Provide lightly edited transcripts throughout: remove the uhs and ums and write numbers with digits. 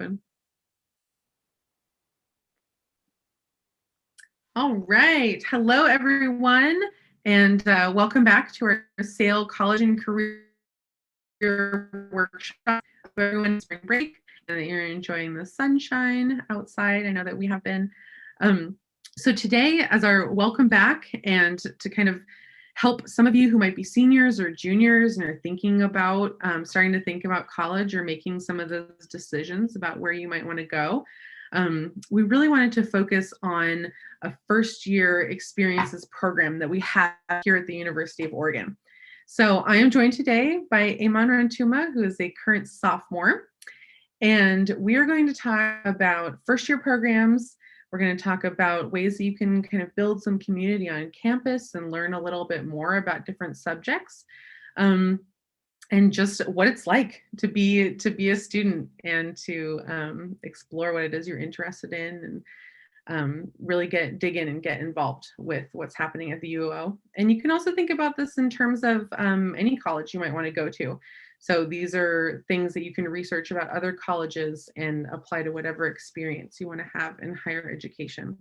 happen. All right. Hello, everyone, and welcome back to our SAIL College and Career Workshop. Everyone's spring break and that you're enjoying the sunshine outside. I know that we have been. So today, as our welcome back and to kind of help some of you who might be seniors or juniors and are thinking about starting to think about college or making some of those decisions about where you might want to go, we really wanted to focus on a first year experiences program that we have here at the University of Oregon. So I am joined today by Aymon Rentuma, who is a current sophomore, and we are going to talk about first year programs. We're going to talk about ways that you can kind of build some community on campus and learn a little bit more about different subjects. And just what it's like to be a student and to explore what it is you're interested in and really dig in and get involved with what's happening at the UO. And you can also think about this in terms of any college you might want to go to. So these are things that you can research about other colleges and apply to whatever experience you want to have in higher education.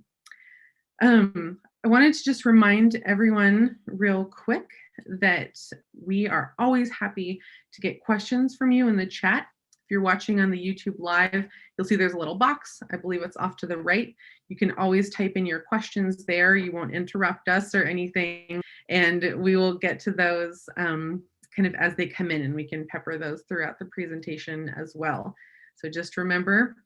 I wanted to just remind everyone real quick that we are always happy to get questions from you in the chat. If you're watching on the YouTube live, you'll see there's a little box. I believe it's off to the right. You can always type in your questions there. You won't interrupt us or anything, and we will get to those kind of as they come in, and we can pepper those throughout the presentation as well. So just remember,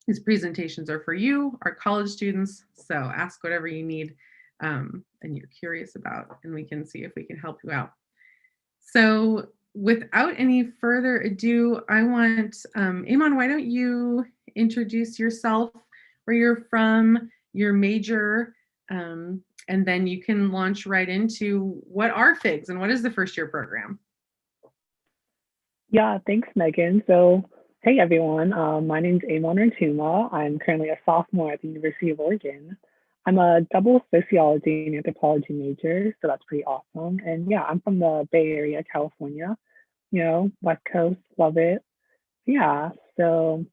these presentations are for you, our college students, so ask whatever you need and you're curious about, and we can see if we can help you out. So without any further ado, I want, Aymon, why don't you introduce yourself, where you're from, your major, and then you can launch right into what are FIGs and what is the first year program? Yeah, thanks, Megan. So, hey everyone, my name is Aymon Rentuma. I'm currently a sophomore at the University of Oregon. I'm a double sociology and anthropology major, so that's pretty awesome. And yeah, I'm from the Bay Area, California, West Coast, love it. Yeah, so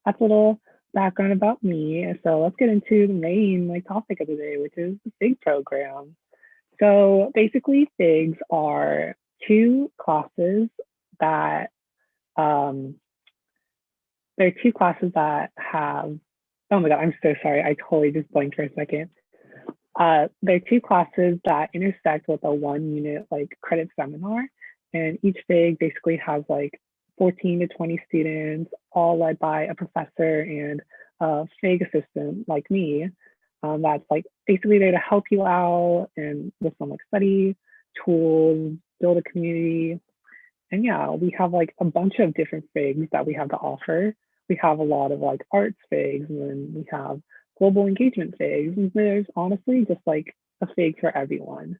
that's a little background about me. So let's get into the main topic of the day, which is the FIG program. So basically, FIGs are two classes that there are two classes that have, oh my God, I'm so sorry. I totally just blanked for a second. There are two classes that intersect with a 1 unit credit seminar. And each FIG basically has 14 to 20 students, all led by a professor and a FIG assistant like me. That's basically there to help you out and with some study tools, build a community. And yeah, we have a bunch of different FIGs that we have to offer. We have a lot of arts FIGs, and then we have global engagement FIGs. And there's honestly just a FIG for everyone.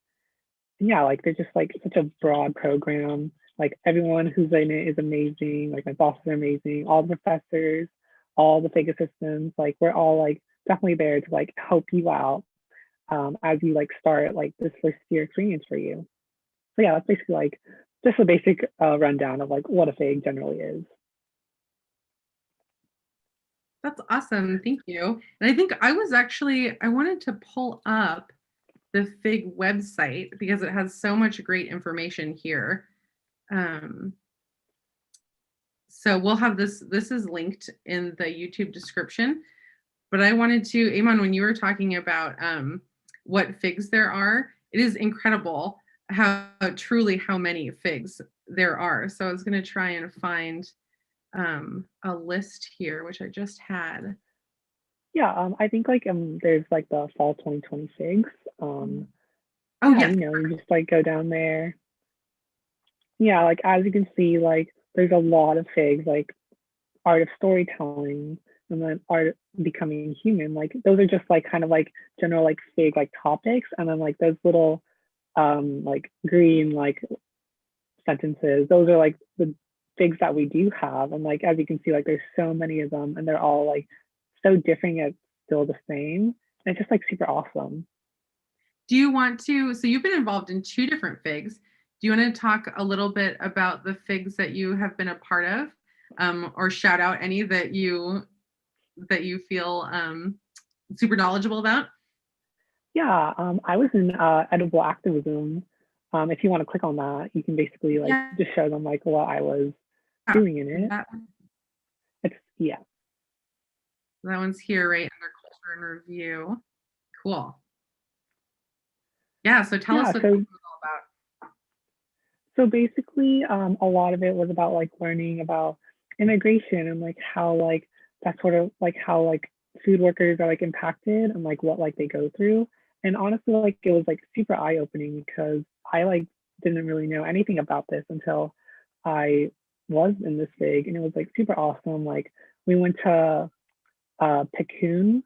And yeah, they're just such a broad program. Everyone who's in it is amazing. My bosses are amazing. All the professors, all the FIG assistants, we're all definitely there to help you out as you start this first year experience for you. So yeah, that's basically just a basic rundown of what a FIG generally is. That's awesome. Thank you. And I think I wanted to pull up the FIG website because it has so much great information here. So we'll have this is linked in the YouTube description. But I wanted to, Aymon, when you were talking about what FIGs there are, it is incredible how many FIGs there are. So I was going to try and find a list here, which I just had. Yeah, I think there's the fall 2020 FIGs. Oh yeah, yes. You just go down there. Yeah, as you can see, there's a lot of FIGs, art of storytelling, and then art becoming human. Those are just kind of general FIG topics, and then those little green sentences. Those are the FIGs that we do have, and as you can see, there's so many of them, and they're all so different yet still the same. And it's just super awesome. Do you want to? So you've been involved in two different FIGs. Do you want to talk a little bit about the FIGs that you have been a part of? or shout out any that you feel super knowledgeable about? Yeah, I was in edible activism. If you want to click on that, you can basically like Yeah, just show them like what I was doing in it. that It's yeah, that one's here right under culture and review. Cool. Yeah, so tell yeah. us what that So was all about. so basically, a lot of it was about like learning about immigration and like how like that sort of like how like food workers are like impacted and like what like they go through. And honestly, like it was like super eye opening because I like didn't really know anything about this until I was in this FIG, and it was like super awesome. Like we went to Piccoon,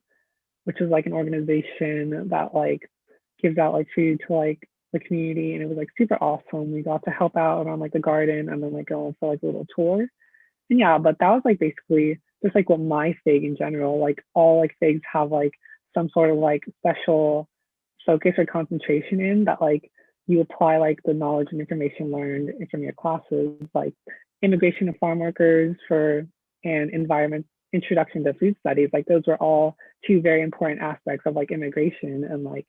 which is like an organization that like gives out like food to like the community, and it was like super awesome. We got to help out around like the garden and then like go on for like a little tour. And yeah, but that was like basically just like what my FIG in general, like all like FIGs have like some sort of like special focus or concentration in that like you apply like the knowledge and information learned from your classes, like immigration of farm workers for and environment introduction to food studies. Like those were all two very important aspects of like immigration, and like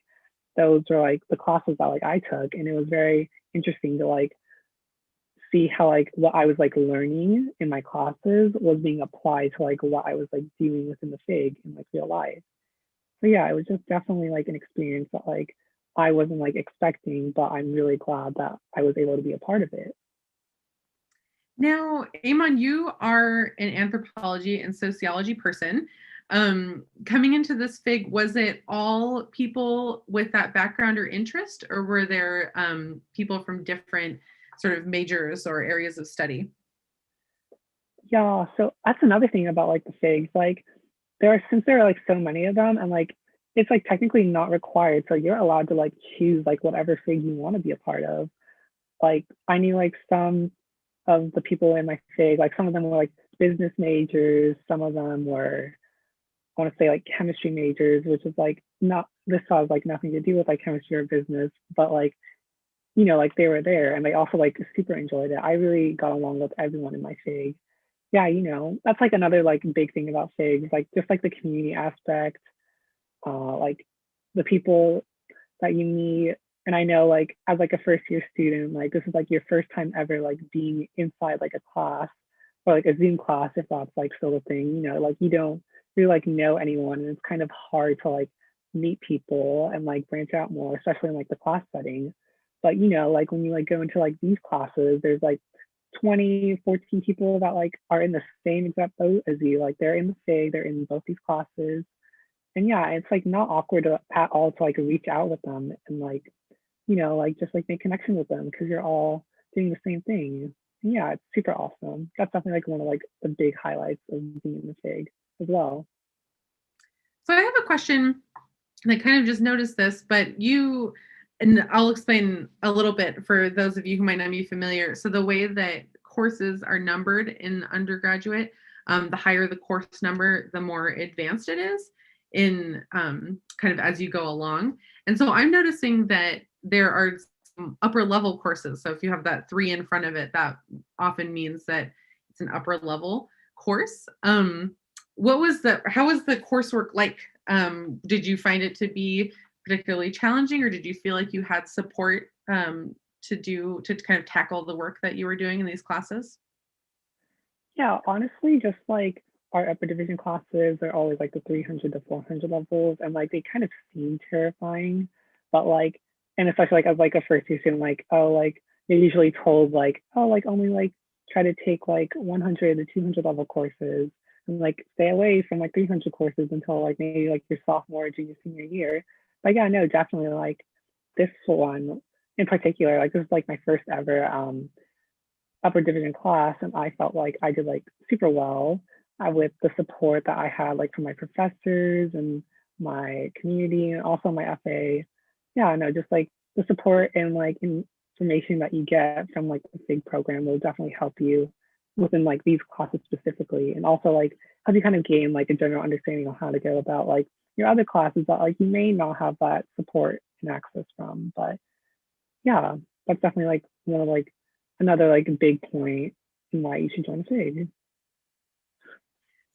those were like the classes that like I took, and it was very interesting to like see how like what I was like learning in my classes was being applied to like what I was like doing within the FIG in like real life. So yeah, it was just definitely like an experience that like I wasn't like expecting, but I'm really glad that I was able to be a part of it. Now, Aymon, you are an anthropology and sociology person. Coming into this FIG, was it all people with that background or interest, or were there people from different sort of majors or areas of study? Yeah, so that's another thing about like the FIGs. Like there are since there are like so many of them, and like it's like technically not required. So you're allowed to like choose like whatever FIG you want to be a part of. Like I knew like some of the people in my FIG, like some of them were like business majors, some of them were I want to say like chemistry majors, which is like not this has like nothing to do with like chemistry or business, but like like they were there and they also like super enjoyed it. I really got along with everyone in my FIG. Yeah, that's like another like big thing about FIGs, like just like the community aspect, like the people that you meet. And I know like as like a first year student, like this is like your first time ever like being inside like a class or like a Zoom class, if that's like still a thing, like you don't really like know anyone, and it's kind of hard to like meet people and like branch out more, especially in like the class setting. But like when you like go into like these classes, there's like 20, 14 people that like are in the same exact boat as you. Like they're in the FIG, they're in both these classes. And yeah, it's like not awkward at all to like reach out with them and like, like just like make connection with them because you're all doing the same thing. And yeah, it's super awesome. That's definitely like one of like the big highlights of being in the FIG as well. So I have a question, and I kind of just noticed this, but and I'll explain a little bit for those of you who might not be familiar. So the way that courses are numbered in undergraduate, the higher the course number, the more advanced it is in kind of as you go along. And so I'm noticing that there are some upper level courses. So if you have that 3 in front of it, that often means that it's an upper level course. How was the coursework like? Did you find it to be particularly challenging, or did you feel like you had support to kind of tackle the work that you were doing in these classes? Yeah, honestly, just like our upper division classes are always like the 300 to 400 levels, and like they kind of seem terrifying, but like, and especially like as like a first year student, like, oh, like you're usually told like, oh, like only like try to take like 100 to 200 level courses and like stay away from like 300 courses until like maybe like your sophomore, junior, senior year. But yeah, no, definitely like this one in particular, like this is like my first ever upper division class, and I felt like I did like super well with the support that I had like from my professors and my community and also my FA. Yeah, no, just like the support and like information that you get from like the FIG program will definitely help you within like these classes specifically, and also like help you kind of gain like a general understanding of how to go about like your other classes that like you may not have that support and access from. But yeah, that's definitely like one of like another like big point in why you should join a FIG.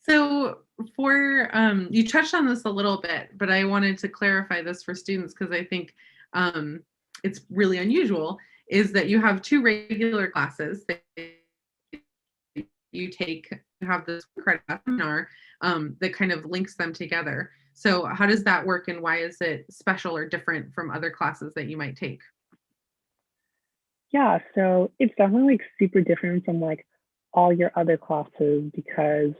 So for you touched on this a little bit, but I wanted to clarify this for students because I think um, it's really unusual. Is that you have two regular classes that you take, you have this credit seminar that kind of links them together. So how does that work, and why is it special or different from other classes that you might take? Yeah, so it's definitely like super different from like all your other classes because,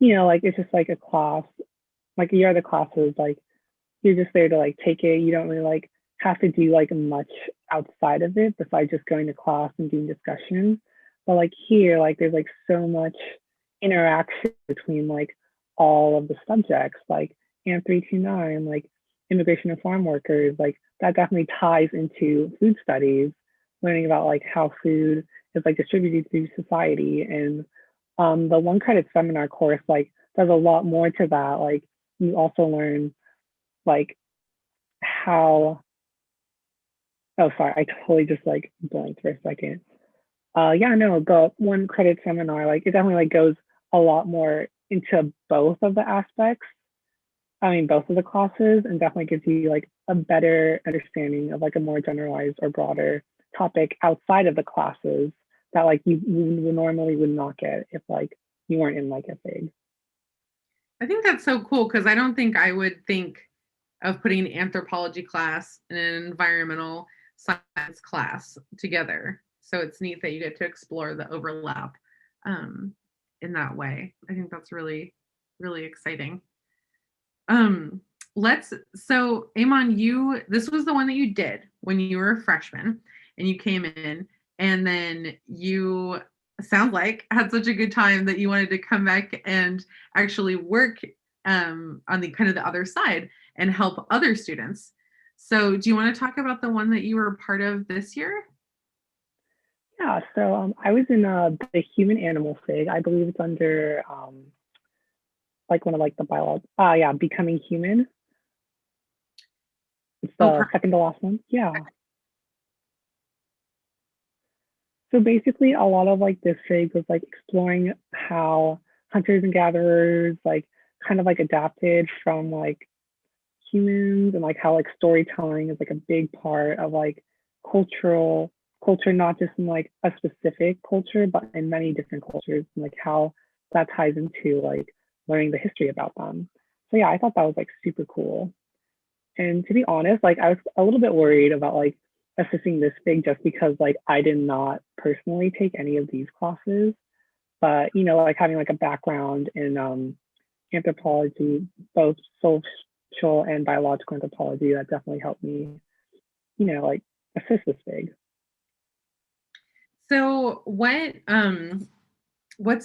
like it's just like a class, like your other classes, like you're just there to like take it. You don't really like have to do like much outside of it besides just going to class and doing discussion. But like here, like there's like so much interaction between like all of the subjects, like AMP 329, like immigration and farm workers, like that definitely ties into food studies, learning about like how food is like distributed through society. And the one credit seminar course like does a lot more to that. Like you also learn like how oh sorry, I totally just like blanked for a second. Yeah, no, the one credit seminar, like it definitely like goes a lot more into both of the aspects. I mean, both of the classes, and definitely gives you like a better understanding of like a more generalized or broader topic outside of the classes that like you normally would not get if like you weren't in like a FIG. I think that's so cool because I don't think I would think of putting an anthropology class and an environmental science class together. So it's neat that you get to explore the overlap um, in that way. I think that's really, really exciting. Um, let's so Amon, you this was the one that you did when you were a freshman and you came in, and then you sound like had such a good time that you wanted to come back and actually work on the kind of the other side and help other students. So do you want to talk about the one that you were part of this year? Yeah, so I was in the human animal FIG. I believe it's under like one of like the biology. Yeah, becoming human. It's Oh, the second to last one. Yeah. So basically, a lot of like this FIG was like exploring how hunters and gatherers like kind of like adapted from like humans, and like how like storytelling is like a big part of like cultural culture, not just in like a specific culture, but in many different cultures, and like how that ties into like learning the history about them. So yeah, I thought that was like super cool. And to be honest, like I was a little bit worried about like assisting this big just because like I did not personally take any of these classes. But like having like a background in anthropology, both social and biological anthropology, that definitely helped me, like assist this big. So what's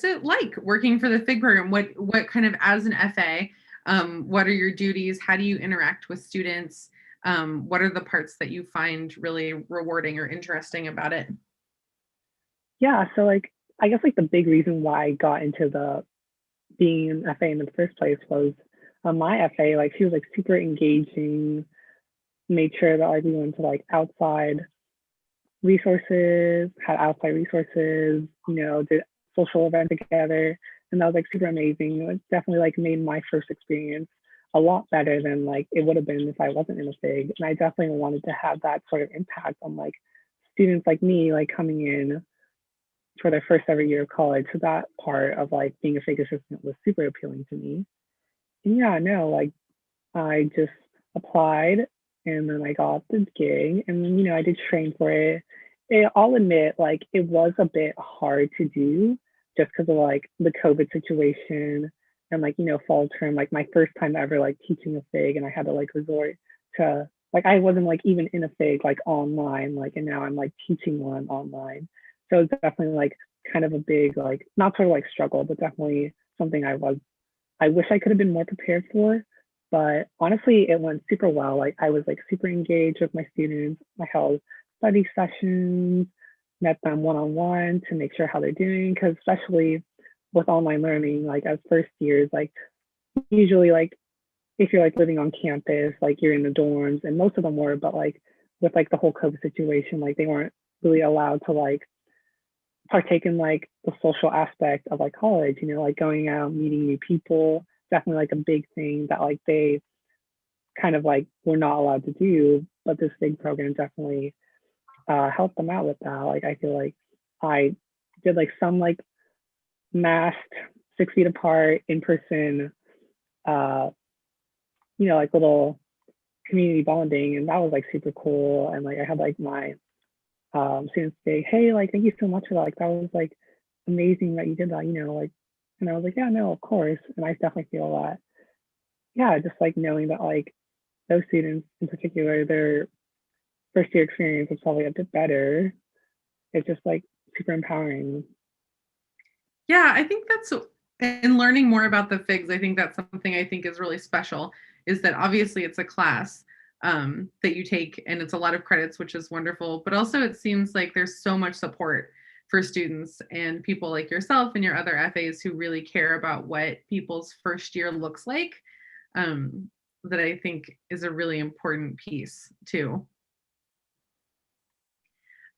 it like working for the FIG program? What kind of, as an FA, what are your duties? How do you interact with students? What are the parts that you find really rewarding or interesting about it? Yeah, so like I guess like the big reason why I got into the being an FA in the first place was my FA, like she was like super engaging, made sure that like we went to like outside resources, had outside resources, did social event together. And that was like super amazing. It definitely like made my first experience a lot better than like it would have been if I wasn't in a FIG. And I definitely wanted to have that sort of impact on like students like me, like coming in for their first ever year of college. So that part of like being a FIG assistant was super appealing to me. And yeah, no, like I just applied and then I got the gig and then, I did train for it. I'll admit, like, it was a bit hard to do just because of like the COVID situation and like, fall term, like my first time ever like teaching a FIG, and I had to like resort to like I wasn't like even in a FIG like online, like, and now I'm like teaching one online. So it's definitely like kind of a big like not sort of like struggle, but definitely something I wish I could have been more prepared for, but honestly, it went super well. Like I was like super engaged with my students. I held study sessions, met them one on one to make sure how they're doing. Because especially with online learning, like as first years, like usually like if you're like living on campus, like you're in the dorms, and most of them were, but like with like the whole COVID situation, like they weren't really allowed to like partake in like the social aspect of like college, you know, like going out, meeting new people, definitely like a big thing that like they kind of like were not allowed to do. But this big program definitely helped them out with that. Like I feel like I did like some like masked 6 feet apart in person, uh, you know, like little community bonding, and that was like super cool. And like I had like my students say, hey, like thank you so much for that. Like that was like amazing that you did that, you know, like, and I was like, yeah, no, of course. And I definitely feel that, yeah, just like knowing that like those students in particular, their first year experience was probably a bit better. It's just like super empowering. Yeah, I think that's in learning more about the figs, I think that's something I think is really special is that obviously it's a class that you take and it's a lot of credits, which is wonderful. But also it seems like there's so much support for students and people like yourself and your other FAs who really care about what people's first year looks like. That I think is a really important piece too.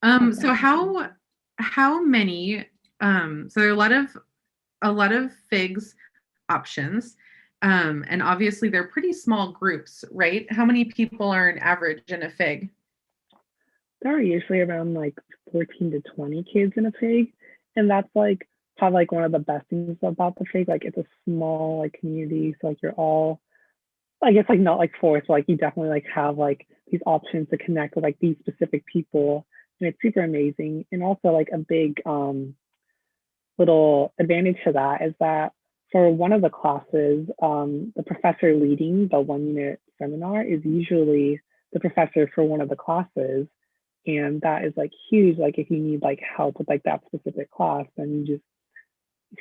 Yeah, So definitely. how many so there are a lot of figs options. And obviously they're pretty small groups, right? How many people are an average in a fig? There are usually around like 14 to 20 kids in a fig. And that's like probably like one of the best things about the fig. Like it's a small like community. So like you're all, I guess like not like forced, but like you definitely like have like these options to connect with like these specific people. And it's super amazing. And also like a big little advantage to that is that for one of the classes, the professor leading the 1 unit seminar is usually the professor for one of the classes. And that is like huge. Like if you need like help with like that specific class, then you just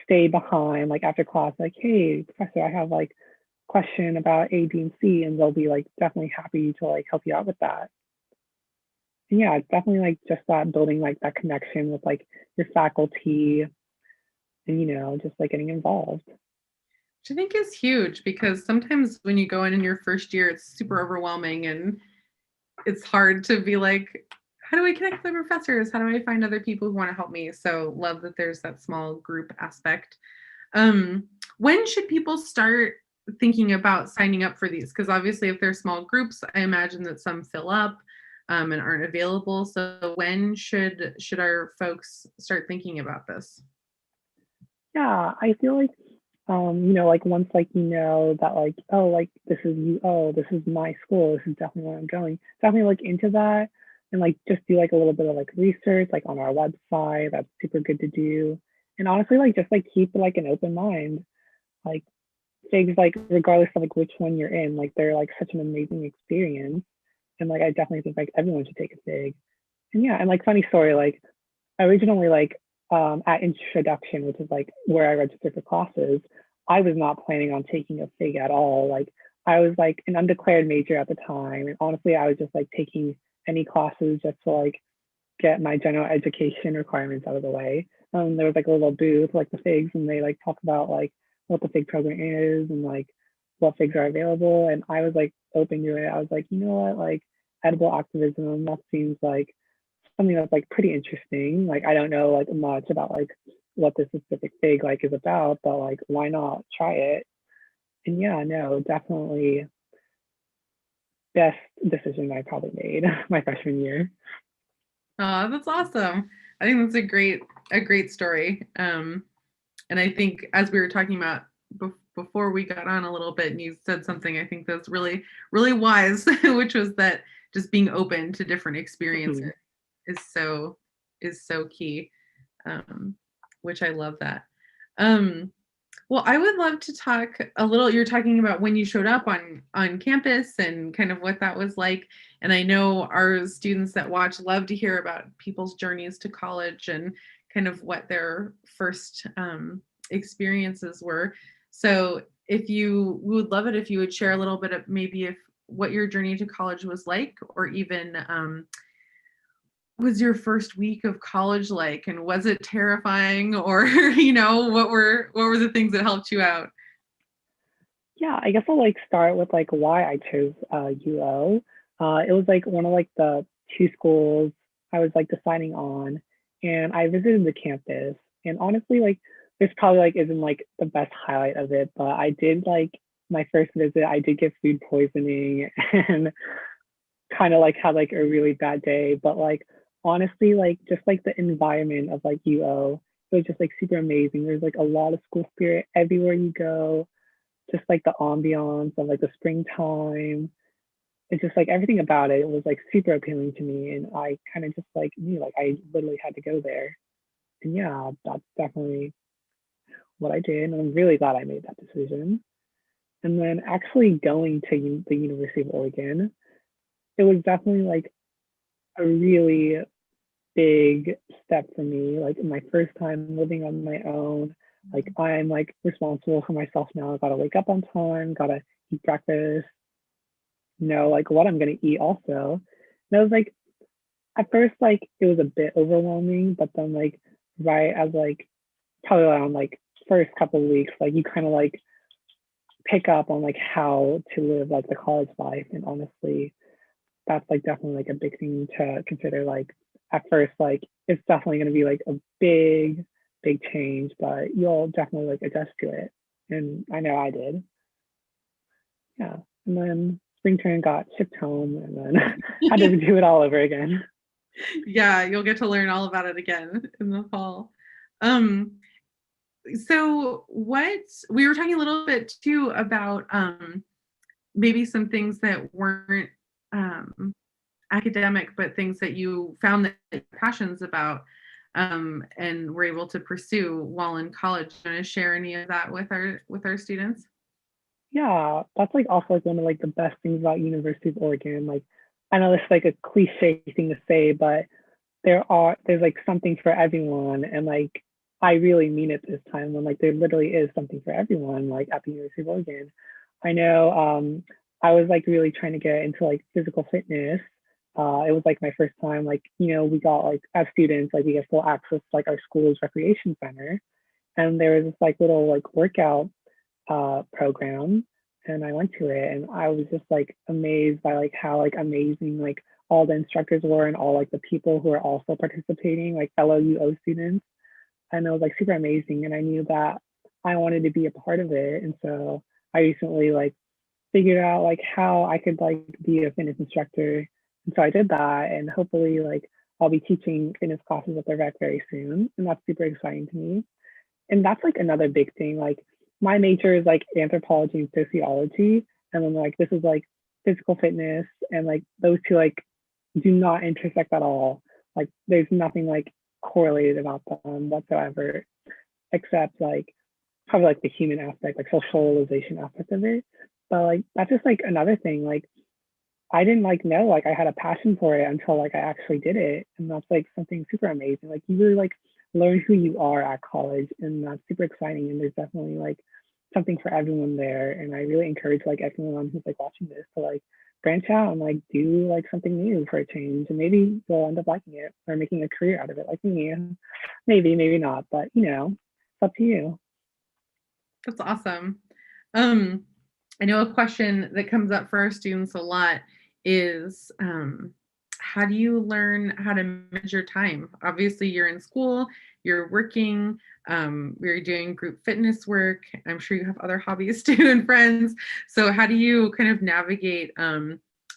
stay behind like after class, like, hey, professor, I have like question about A, B, and C, and they'll be like definitely happy to like help you out with that. And yeah, it's definitely like just that building like that connection with like your faculty and you know, just like getting involved. Which I think is huge because sometimes when you go in your first year, it's super overwhelming and it's hard to be like, how do I connect with the professors? How do I find other people who want to help me? So love that there's that small group aspect. Um, when should people start thinking about signing up for these? Because obviously, if they're small groups, I imagine that some fill up and aren't available. So when should our folks start thinking about this? Yeah, I feel like you know, like once like you know that like, oh, like this is you, oh, this is my school, this is definitely where I'm going. Definitely look into that and like just do like a little bit of like research like on our website. That's super good to do. And honestly, like just like keep like an open mind. Like things like regardless of like which one you're in, like they're like such an amazing experience. And like I definitely think like everyone should take a FIG. And yeah, and like funny story, like originally like at introduction, which is like where I registered for classes, I was not planning on taking a FIG at all. Like I was like an undeclared major at the time. And honestly, I was just like taking any classes just to like get my general education requirements out of the way. There was like a little booth, like the figs, and they like talk about like what the fig program is and like what figs are available. And I was like open to it. I was like, you know what, like edible activism, that seems like something that's like pretty interesting. Like I don't know like much about like what this specific fig like is about, but like why not try it? And yeah, no, definitely best decision I probably made my freshman year. Oh, that's awesome. I think that's a great story. And I think as we were talking about before we got on a little bit, and you said something I think that's really, really wise, which was that just being open to different experiences Mhm. is so is so key. Um, which I love that. Um, well, I would love to talk a little. You're talking about when you showed up on campus and kind of what that was like. And I know our students that watch love to hear about people's journeys to college and kind of what their first experiences were. So, if you we would love it if you would share a little bit of maybe if what your journey to college was like, or even was your first week of college like, and was it terrifying, or what were the things that helped you out? Yeah, I guess I'll like start with like why I chose UO. It was like one of like the two schools I was like deciding on, and I visited the campus. And honestly, like this probably like isn't like the best highlight of it, but I did like my first visit, I did get food poisoning and kind of like had like a really bad day. But like honestly, like just like the environment of like UO, it was just like super amazing. There's like a lot of school spirit everywhere you go, just like the ambiance of like the springtime. It's just like everything about it was like super appealing to me. And I kind of just like knew like I literally had to go there. And yeah, that's definitely what I did. And I'm really glad I made that decision. And then actually going to the University of Oregon, it was definitely like a really big step for me. Like my first time living on my own. Like I'm like responsible for myself now. I gotta wake up on time, gotta eat breakfast, know like what I'm gonna eat also. And I was like at first like it was a bit overwhelming, but then like right as like probably around like first couple of weeks, like you kind of like pick up on like how to live like the college life. And honestly, that's like definitely like a big thing to consider. Like at first, like it's definitely gonna be like a big change, but you'll definitely like adjust to it. And I know I did. Yeah. And then spring term got shipped home and then had to do it all over again. Yeah, you'll get to learn all about it again in the fall. Um, so what we were talking a little bit too about maybe some things that weren't um, academic, but things that you found that passions about and were able to pursue while in college. Do you want to share any of that with our students? Yeah, that's like also like one of like the best things about University of Oregon. Like I know it's like a cliche thing to say, but there's like something for everyone. And like I really mean it this time when like there literally is something for everyone like at the University of Oregon. I know I was like really trying to get into like physical fitness. It was like my first time, like, we got like as students, like we get full access to like our school's recreation center. And there was this like little like workout program, and I went to it and I was just like amazed by like how like amazing like all the instructors were and all like the people who are also participating, like fellow UO students. And it was like super amazing. And I knew that I wanted to be a part of it. And so I recently like figured out like how I could like be a fitness instructor. And so I did that and hopefully like I'll be teaching fitness classes at the rec very soon. And that's super exciting to me. And that's like another big thing. Like my major is like anthropology and sociology, and then like this is like physical fitness, and like those two like do not intersect at all. Like there's nothing like correlated about them whatsoever, except like probably like the human aspect, like socialization aspect of it. But like that's just like another thing. Like I didn't like know like I had a passion for it until like I actually did it. And that's like something super amazing. Like you really like learn who you are at college, and that's super exciting. And there's definitely like something for everyone there. And I really encourage like everyone who's like watching this to like branch out and like do like something new for a change. And maybe you'll end up liking it or making a career out of it like me. Maybe, maybe not, but it's up to you. That's awesome. Um, I know a question that comes up for our students a lot is how do you learn how to manage your time? Obviously, you're in school, you're working, you're doing group fitness work. I'm sure you have other hobbies too and friends. So, how do you kind of navigate?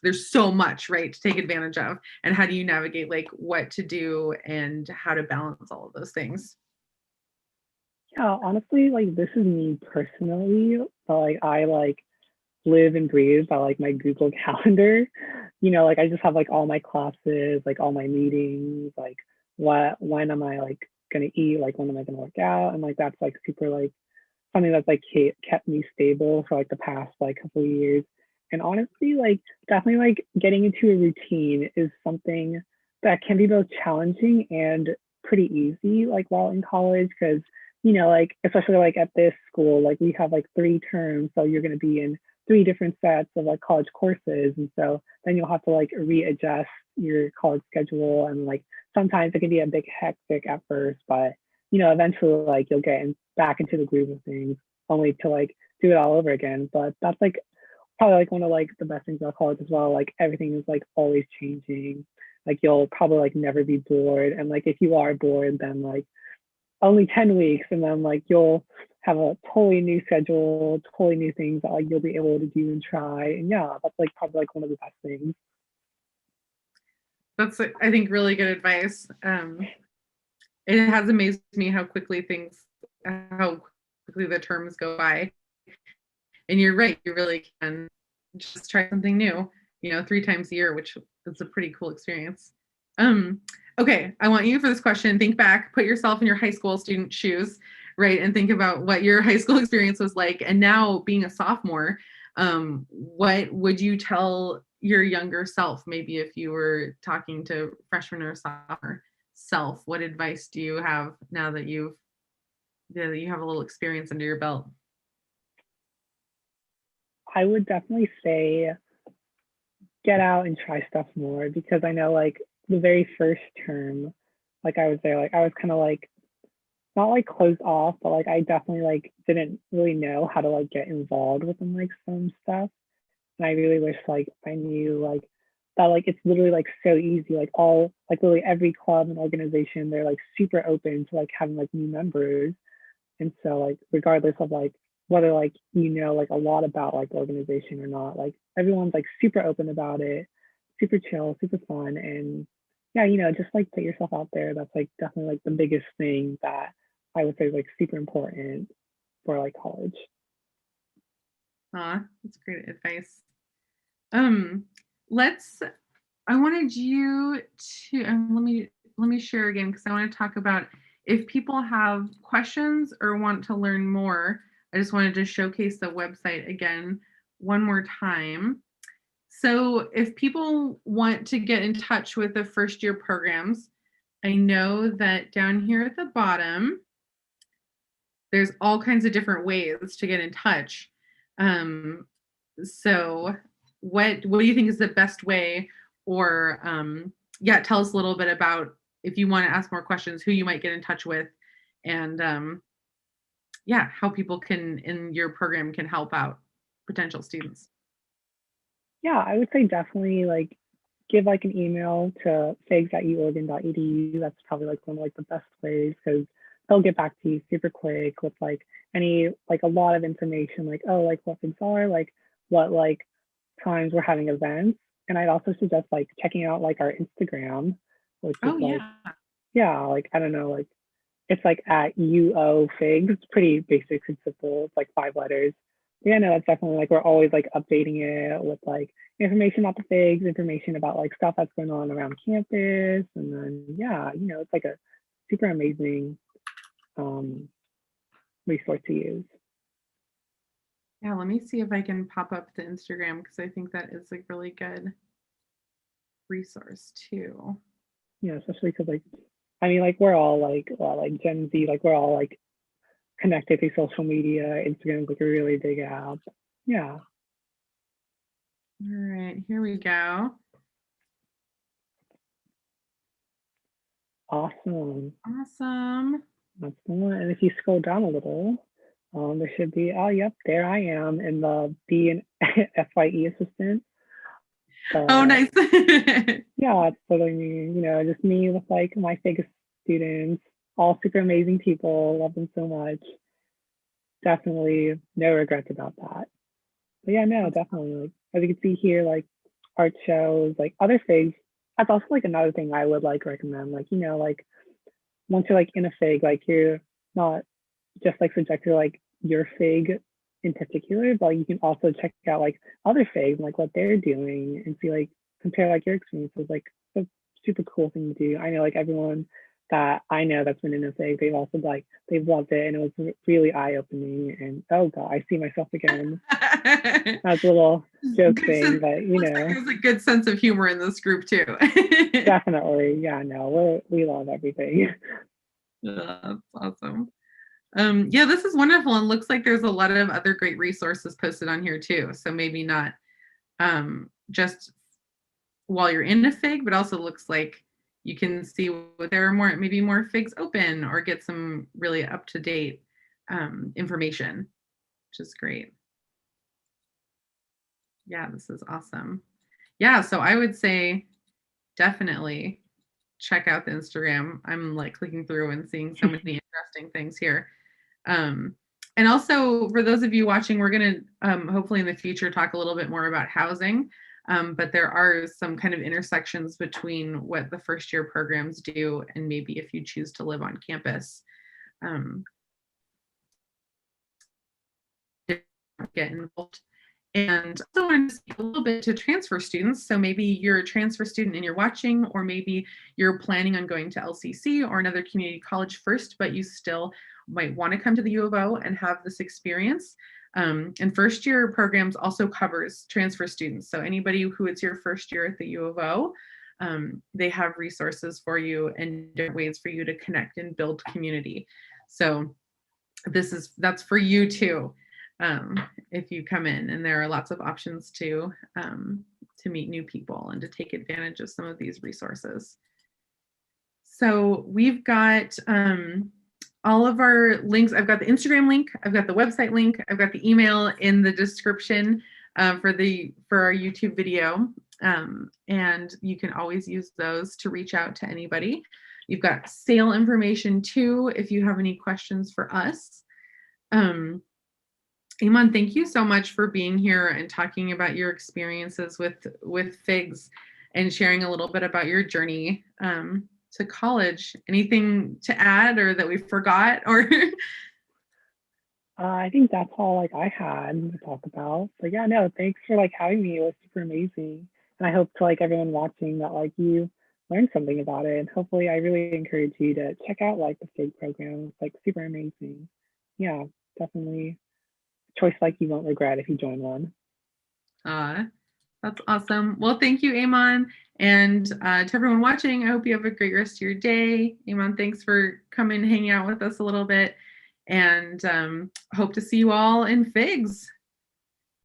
There's so much, right, to take advantage of. And how do you navigate like what to do and how to balance all of those things? Yeah, honestly, like this is me personally, but like I like live and breathe by like my Google Calendar. Like I just have like all my classes, like all my meetings, like when am I like gonna eat, like when am I gonna work out, and like that's like super like something that's like kept me stable for like the past like couple of years. And honestly, like definitely like getting into a routine is something that can be both challenging and pretty easy, like while in college, because like especially like at this school, like we have like 3 terms, so you're gonna be in 3 different sets of like college courses, and so then you'll have to like readjust your college schedule, and like sometimes it can be a big hectic at first, but eventually like you'll get back into the groove of things, only to like do it all over again. But that's like probably like one of like the best things about college as well. Like everything is like always changing. like you'll probably like never be bored. And like if you are bored, then like only 10 weeks, and then like you'll have a totally new schedule, totally new things that like you'll be able to do and try. And yeah, that's like probably like one of the best things. That's, I think, really good advice. It has amazed me how quickly the terms go by. And you're right, you really can just try something new, 3 times a year, which is a pretty cool experience. Okay, I want you for this question, think back, put yourself in your high school student shoes, right? And think about what your high school experience was like. And now being a sophomore, what would you tell your younger self, maybe if you were talking to freshman or sophomore self? What advice do you have now that you have a little experience under your belt? I would definitely say get out and try stuff more, because I know like the very first term, like I was there, like I was kind of like not like closed off, but like I definitely like didn't really know how to like get involved within like some stuff. And I really wish like I knew like that like it's literally like so easy. Like all like literally every club and organization, they're like super open to like having like new members. And so like regardless of like whether like like a lot about like the organization or not, like everyone's like super open about it, super chill, super fun. And yeah, just like put yourself out there. That's like definitely like the biggest thing that I would say is like super important for like college. That's great advice. Um, let's. I wanted you to let me share again, because I want to talk about if people have questions or want to learn more. I just wanted to showcase the website again one more time. So if people want to get in touch with the first year programs, I know that down here at the bottom, there's all kinds of different ways to get in touch. So what do you think is the best way? Or yeah, tell us a little bit about, if you want to ask more questions, who you might get in touch with, and yeah, how people can in your program can help out potential students. Yeah, I would say definitely like give like an email to figs@uoregon.edu. That's probably like one of like the best ways, because they'll get back to you super quick with like any like a lot of information, like oh like what things are, like what like times we're having events. And I'd also suggest like checking out like our Instagram, which is Oh like yeah. yeah, like I don't know, like it's like at UO Figs. It's pretty basic and simple. It's like 5 letters. Yeah, no, that's definitely like we're always like updating it with like information about the figs, information about like stuff that's going on around campus. And then yeah, it's like a super amazing um resource to use. Yeah, let me see if I can pop up the Instagram, because I think that is a really good resource too. Yeah, especially because like I mean like we're all like well, like Gen Z, like we're all like connected through social media. Instagram's like a really big app. Yeah. All right, here we go. Awesome. Awesome. That's the one. And if you scroll down a little, there should be, oh, yep, there I am in the B and FYE assistant. Oh, Uh, nice. yeah, it's totally me, just me with like my biggest students, all super amazing people, love them so much. Definitely no regrets about that. But yeah, no, definitely. Like, as you can see here, like art shows, like other things. That's also like another thing I would like recommend. Like, like once you're like in a fig, like you're not just like subject to like your fig in particular, but you can also check out like other figs and like what they're doing and see like compare like your experiences. Like it's a super cool thing to do. I know like everyone that I know that's been in a fig, they've also like they've loved it, and it was really eye opening. And oh god, I see myself again. That's a little joke Good thing, sense. but Looks like there's a good sense of humor in this group too. definitely, yeah, no, we love everything. That's awesome. Yeah, this is wonderful, and looks like there's a lot of other great resources posted on here too. So maybe not just while you're in a fig, but also looks like you can see what there are maybe more figs open, or get some really up to date information, which is great. Yeah, this is awesome. Yeah, so I would say definitely check out the Instagram. I'm like clicking through and seeing so many interesting things here. Um, and also for those of you watching, we're going to hopefully in the future talk a little bit more about housing. But there are some kind of intersections between what the first year programs do and maybe if you choose to live on campus. Get involved. And also want to speak a little bit to transfer students. So maybe you're a transfer student and you're watching, or maybe you're planning on going to LCC or another community college first, but you still might want to come to the U of O and have this experience. And first year programs also covers transfer students. So anybody who it's your first year at the U of O, they have resources for you and different ways for you to connect and build community. So that's for you too. If you come in, and there are lots of options to meet new people and to take advantage of some of these resources. So we've got all of our links. I've got the Instagram link, I've got the website link, I've got the email in the description for our YouTube video. And you can always use those to reach out to anybody. You've got sale information too, if you have any questions for us. Aymon, thank you so much for being here and talking about your experiences with FIGS and sharing a little bit about your journey to college. Anything to add or that we forgot? Or I think that's all like I had to talk about. So yeah, no, thanks for like having me. It was super amazing. And I hope to like everyone watching that like you learned something about it. And hopefully I really encourage you to check out like the FIG program. It's like super amazing. Yeah, definitely a choice like you won't regret if you join one. That's awesome. Well, thank you, Aymon. And to everyone watching, I hope you have a great rest of your day. Aymon, thanks for coming and hanging out with us a little bit. And hope to see you all in FIGS.